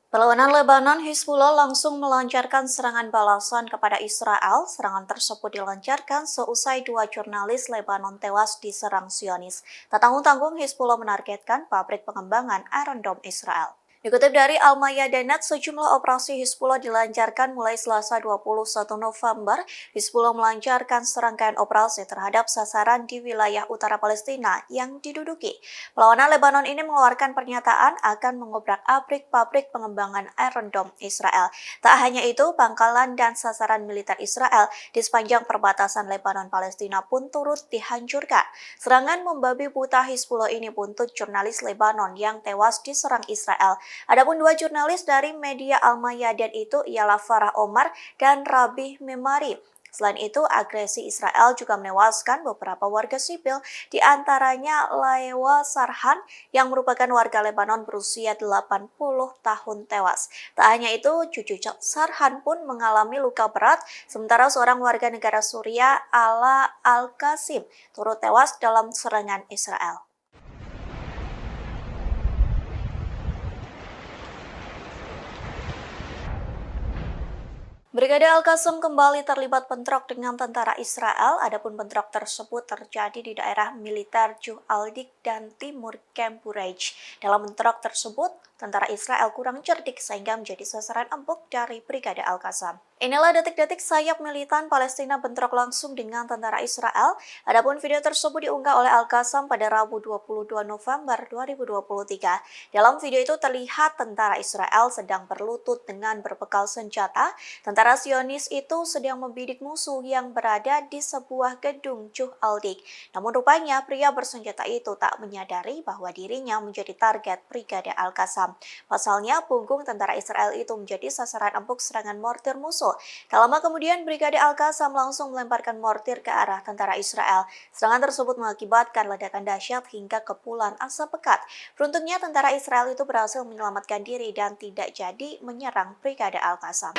Perlawanan Lebanon Hizbullah langsung melancarkan serangan balasan kepada Israel. Serangan tersebut dilancarkan seusai dua jurnalis Lebanon tewas diserang Zionis. Tak tanggung-tanggung, Hizbullah menargetkan pabrik pengembangan Iron Dome Israel. Dikutip dari Al-Mayadinat, sejumlah operasi Hizbullah dilancarkan mulai Selasa 21 November. Hizbullah melancarkan serangkaian operasi terhadap sasaran di wilayah utara Palestina yang diduduki. Perlawanan Lebanon ini mengeluarkan pernyataan akan mengobrak-abrik pabrik pengembangan Iron Dome Israel. Tak hanya itu, pangkalan dan sasaran militer Israel di sepanjang perbatasan Lebanon-Palestina pun turut dihancurkan. Serangan membabi buta Hizbullah ini buntut jurnalis Lebanon yang tewas diserang Israel. Adapun dua jurnalis dari media Al-Mayadin itu ialah Farah Omar dan Rabih Memari. Selain itu, agresi Israel juga menewaskan beberapa warga sipil, di antaranya Laewa Sarhan yang merupakan warga Lebanon berusia 80 tahun tewas. Tak hanya itu, cucu Sarhan pun mengalami luka berat, sementara seorang warga negara Suriah, Ala Al-Qasim, turut tewas dalam serangan Israel. Brigade Al-Qassam kembali terlibat bentrok dengan tentara Israel. Adapun bentrok tersebut terjadi di daerah militer Juh Al-Dik dan timur Camp Bureij. Dalam bentrok tersebut, tentara Israel kurang cerdik sehingga menjadi sasaran empuk dari Brigade Al-Qassam. Inilah detik-detik sayap militan Palestina bentrok langsung dengan tentara Israel. Adapun video tersebut diunggah oleh Al-Qassam pada Rabu 22 November 2023. Dalam video itu terlihat tentara Israel sedang berlutut dengan berbekal senjata. Tentara Zionis itu sedang membidik musuh yang berada di sebuah gedung Juh Al-Dik. Namun rupanya pria bersenjata itu tak menyadari bahwa dirinya menjadi target Brigade Al-Qassam. Pasalnya, punggung tentara Israel itu menjadi sasaran empuk serangan mortir musuh. Tak lama kemudian, Brigade Al-Qassam langsung melemparkan mortir ke arah tentara Israel. Serangan tersebut mengakibatkan ledakan dahsyat hingga kepulan asap pekat. Beruntungnya, tentara Israel itu berhasil menyelamatkan diri dan tidak jadi menyerang Brigade Al-Qassam.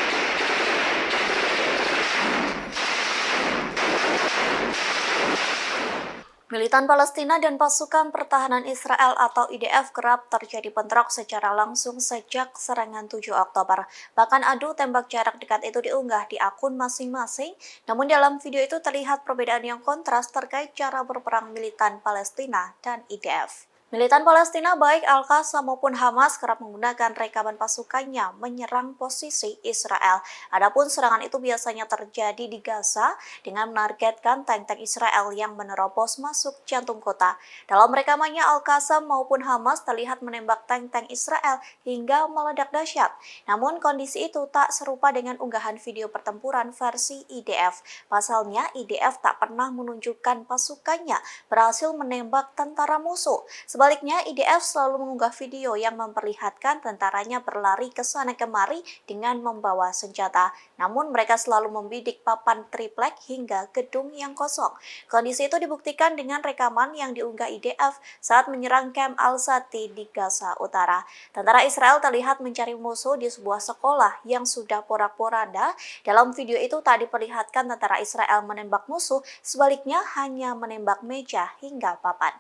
Militan Palestina dan pasukan pertahanan Israel atau IDF kerap terjadi bentrok secara langsung sejak serangan 7 Oktober. Bahkan adu tembak jarak dekat itu diunggah di akun masing-masing, namun dalam video itu terlihat perbedaan yang kontras terkait cara berperang militan Palestina dan IDF. Militan Palestina baik Al-Qassam maupun Hamas kerap menggunakan rekaman pasukannya menyerang posisi Israel. Adapun serangan itu biasanya terjadi di Gaza dengan menargetkan tank-tank Israel yang menerobos masuk jantung kota. Dalam rekamannya, Al-Qassam maupun Hamas terlihat menembak tank-tank Israel hingga meledak dahsyat. Namun kondisi itu tak serupa dengan unggahan video pertempuran versi IDF. Pasalnya, IDF tak pernah menunjukkan pasukannya berhasil menembak tentara musuh. Sebaliknya, IDF selalu mengunggah video yang memperlihatkan tentaranya berlari ke sana kemari dengan membawa senjata. Namun mereka selalu membidik papan triplek hingga gedung yang kosong. Kondisi itu dibuktikan dengan rekaman yang diunggah IDF saat menyerang Camp Al-Sati di Gaza Utara. Tentara Israel terlihat mencari musuh di sebuah sekolah yang sudah porak-poranda. Dalam video itu tak diperlihatkan tentara Israel menembak musuh, sebaliknya hanya menembak meja hingga papan.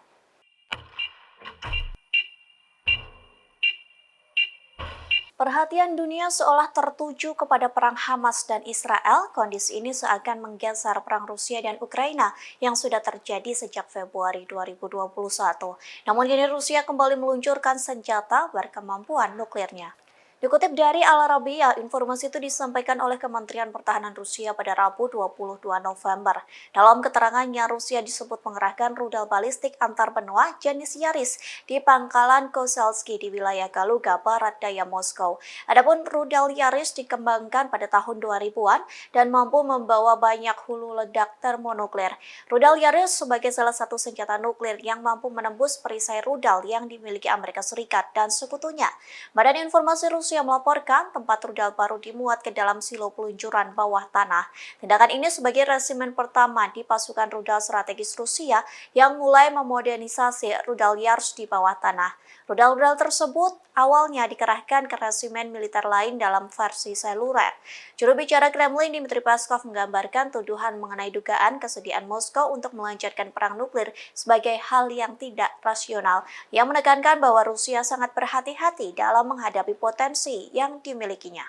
Perhatian dunia seolah tertuju kepada perang Hamas dan Israel. Kondisi ini seakan menggeser perang Rusia dan Ukraina yang sudah terjadi sejak Februari 2021. Namun kini Rusia kembali meluncurkan senjata berkemampuan nuklirnya. Dikutip dari Al-Arabiya, informasi itu disampaikan oleh Kementerian Pertahanan Rusia pada Rabu 22 November. Dalam keterangannya, Rusia disebut mengerahkan rudal balistik antar benua jenis Yaris di pangkalan Kozelski di wilayah Kaluga, barat daya Moskow. Adapun rudal Yaris dikembangkan pada tahun 2000-an dan mampu membawa banyak hulu ledak termonuklir. Rudal Yaris sebagai salah satu senjata nuklir yang mampu menembus perisai rudal yang dimiliki Amerika Serikat dan sekutunya. Badan Informasi Rusia melaporkan tempat rudal baru dimuat ke dalam silo peluncuran bawah tanah. Tindakan ini sebagai resimen pertama di pasukan rudal strategis Rusia yang mulai memodernisasi rudal Yars di bawah tanah. Rudal-rudal tersebut awalnya dikerahkan ke resimen militer lain dalam versi seluler. Juru bicara Kremlin Dmitry Peskov menggambarkan tuduhan mengenai dugaan kesediaan Moskow untuk melancarkan perang nuklir sebagai hal yang tidak rasional. Yang menekankan bahwa Rusia sangat berhati-hati dalam menghadapi potensi amunisi yang dimilikinya.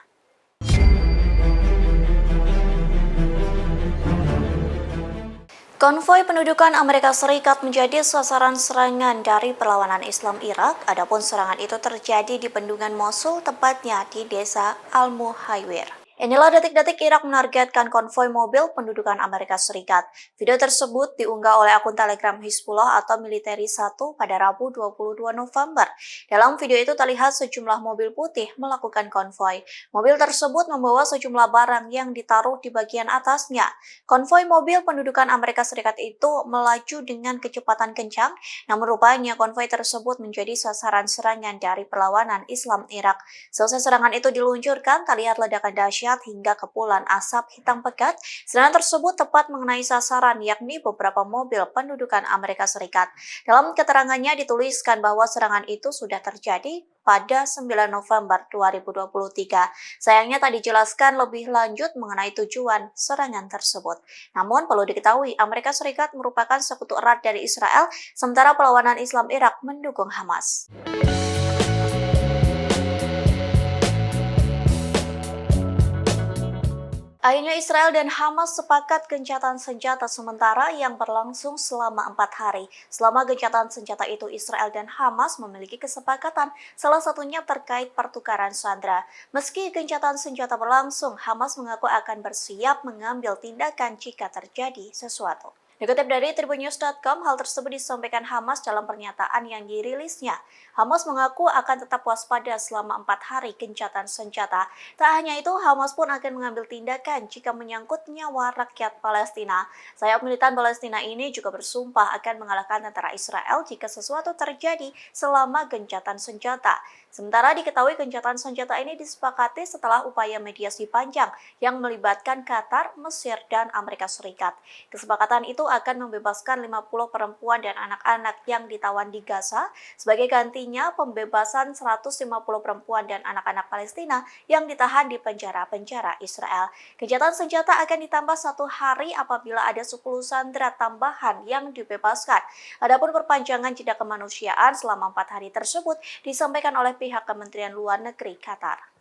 Konvoi pendudukan Amerika Serikat menjadi sasaran serangan dari perlawanan Islam Irak. Adapun serangan itu terjadi di bendungan Mosul, tepatnya di desa Al-Muhaywir. Inilah detik-detik Irak menargetkan konvoi mobil pendudukan Amerika Serikat. Video tersebut diunggah oleh akun Telegram Hizbullah atau Military 1 pada Rabu 22 November. Dalam video itu terlihat sejumlah mobil putih melakukan konvoi. Mobil tersebut membawa sejumlah barang yang ditaruh di bagian atasnya. Konvoi mobil pendudukan Amerika Serikat itu melaju dengan kecepatan kencang, namun rupanya konvoi tersebut menjadi sasaran serangan dari perlawanan Islam Irak. Selesai serangan itu diluncurkan, terlihat ledakan dahsyat hingga kepulan asap hitam pekat. Serangan tersebut tepat mengenai sasaran, yakni beberapa mobil pendudukan Amerika Serikat. Dalam keterangannya dituliskan bahwa serangan itu sudah terjadi pada 9 November 2023. Sayangnya tak dijelaskan lebih lanjut mengenai tujuan serangan tersebut. Namun perlu diketahui, Amerika Serikat merupakan sekutu erat dari Israel, sementara perlawanan Islam Irak mendukung Hamas. Akhirnya Israel dan Hamas sepakat gencatan senjata sementara yang berlangsung selama 4 hari. Selama gencatan senjata itu, Israel dan Hamas memiliki kesepakatan, salah satunya terkait pertukaran sandera. Meski gencatan senjata berlangsung, Hamas mengaku akan bersiap mengambil tindakan jika terjadi sesuatu. Dikutip dari tribunnews.com, hal tersebut disampaikan Hamas dalam pernyataan yang dirilisnya. Hamas mengaku akan tetap waspada selama 4 hari gencatan senjata. Tak hanya itu, Hamas pun akan mengambil tindakan jika menyangkut nyawa rakyat Palestina. Sayap militan Palestina ini juga bersumpah akan mengalahkan tentara Israel jika sesuatu terjadi selama gencatan senjata. Sementara diketahui gencatan senjata ini disepakati setelah upaya mediasi panjang yang melibatkan Qatar, Mesir, dan Amerika Serikat. Kesepakatan itu akan membebaskan 50 perempuan dan anak-anak yang ditawan di Gaza. Sebagai gantinya, pembebasan 150 perempuan dan anak-anak Palestina yang ditahan di penjara-penjara Israel. Gencatan senjata akan ditambah 1 hari apabila ada 10 sandera tambahan yang dibebaskan. Adapun perpanjangan jeda kemanusiaan selama 4 hari tersebut disampaikan oleh pihak Kementerian Luar Negeri Qatar.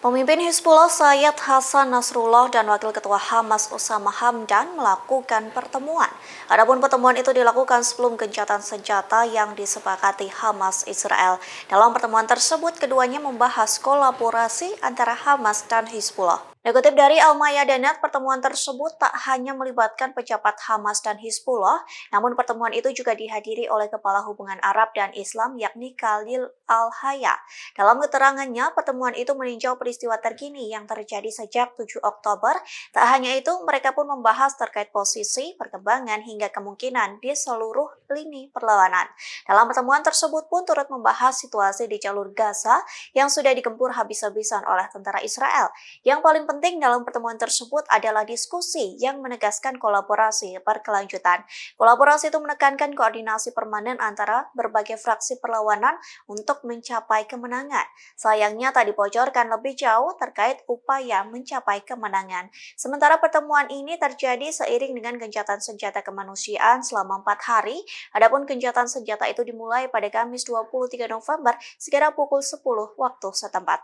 Pemimpin Hizbullah Sayyid Hasan Nasrullah dan Wakil Ketua Hamas Osama Hamdan melakukan pertemuan. Adapun pertemuan itu dilakukan sebelum gencatan senjata yang disepakati Hamas Israel. Dalam pertemuan tersebut, keduanya membahas kolaborasi antara Hamas dan Hizbullah. Dikutip dari Al-Mayadinat, pertemuan tersebut tak hanya melibatkan pejabat Hamas dan Hizbullah, namun pertemuan itu juga dihadiri oleh Kepala Hubungan Arab dan Islam yakni Khalil Al-Haya. Dalam keterangannya, pertemuan itu meninjau peristiwa terkini yang terjadi sejak 7 Oktober. Tak hanya itu, mereka pun membahas terkait posisi, perkembangan, hingga kemungkinan di seluruh lini perlawanan. Dalam pertemuan tersebut pun turut membahas situasi di jalur Gaza yang sudah digempur habis-habisan oleh tentara Israel. Yang paling penting dalam pertemuan tersebut adalah diskusi yang menegaskan kolaborasi berkelanjutan. Kolaborasi itu menekankan koordinasi permanen antara berbagai fraksi perlawanan untuk mencapai kemenangan. Sayangnya tak dibocorkan lebih jauh terkait upaya mencapai kemenangan. Sementara pertemuan ini terjadi seiring dengan gencatan senjata kemanusiaan selama 4 hari. Adapun gencatan senjata itu dimulai pada Kamis 23 November sekitar pukul 10 waktu setempat.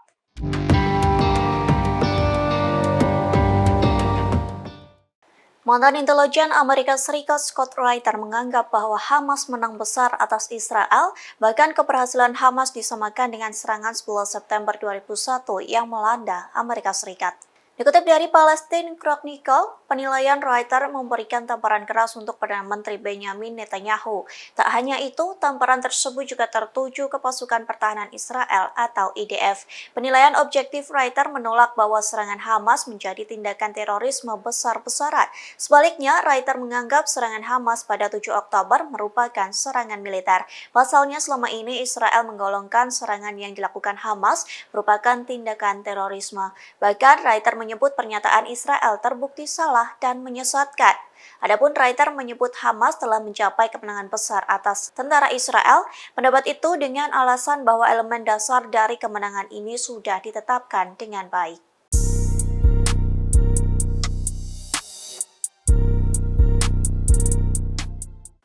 Mantan intelijen Amerika Serikat Scott Reiter menganggap bahwa Hamas menang besar atas Israel, bahkan keberhasilan Hamas disamakan dengan serangan 11 September 2001 yang melanda Amerika Serikat. Dikutip dari Palestine Chronicle, penilaian Reiter memberikan tamparan keras untuk Perdana Menteri Benjamin Netanyahu. Tak hanya itu, tamparan tersebut juga tertuju ke pasukan pertahanan Israel atau IDF. Penilaian objektif Reiter menolak bahwa serangan Hamas menjadi tindakan terorisme besar-besaran. Sebaliknya, Reiter menganggap serangan Hamas pada 7 Oktober merupakan serangan militer. Pasalnya, selama ini Israel menggolongkan serangan yang dilakukan Hamas merupakan tindakan terorisme. Bahkan, Reiter menyebut pernyataan Israel terbukti salah dan menyesatkan. Adapun Reiter menyebut Hamas telah mencapai kemenangan besar atas tentara Israel. Pendapat itu dengan alasan bahwa elemen dasar dari kemenangan ini sudah ditetapkan dengan baik.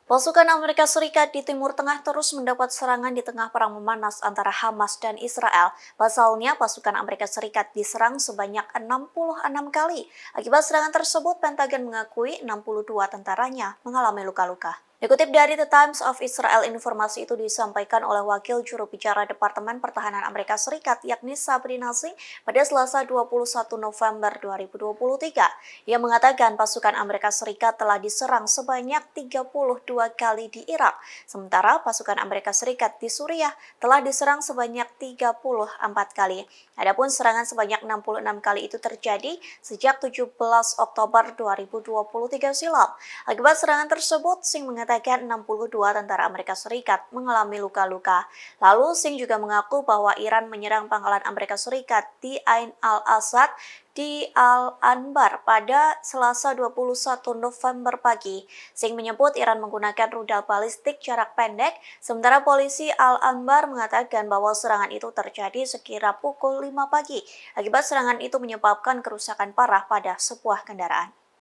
Pasukan Amerika Serikat di Timur Tengah terus mendapat serangan di tengah perang memanas antara Hamas dan Israel. Pasalnya, pasukan Amerika Serikat diserang sebanyak 66 kali. Akibat serangan tersebut, Pentagon mengakui 62 tentaranya mengalami luka-luka. Dikutip dari The Times of Israel, informasi itu disampaikan oleh Wakil Juru Bicara Departemen Pertahanan Amerika Serikat, yakni Sabri Nasih, pada Selasa 21 November 2023. Ia mengatakan pasukan Amerika Serikat telah diserang sebanyak 32 kali di Irak, sementara pasukan Amerika Serikat di Suriah telah diserang sebanyak 34 kali. Adapun serangan sebanyak 66 kali itu terjadi sejak 17 Oktober 2023 silam. Akibat serangan tersebut, Singh mengatakan 62 tentara Amerika Serikat mengalami luka-luka. Lalu Singh juga mengaku bahwa Iran menyerang pangkalan Amerika Serikat di Ain al-Assad di Al-Anbar pada Selasa 21 November pagi. Singh menyebut Iran menggunakan rudal balistik jarak pendek, sementara polisi Al-Anbar mengatakan bahwa serangan itu terjadi sekira pukul 5 pagi. Akibat serangan itu menyebabkan kerusakan parah pada sebuah kendaraan.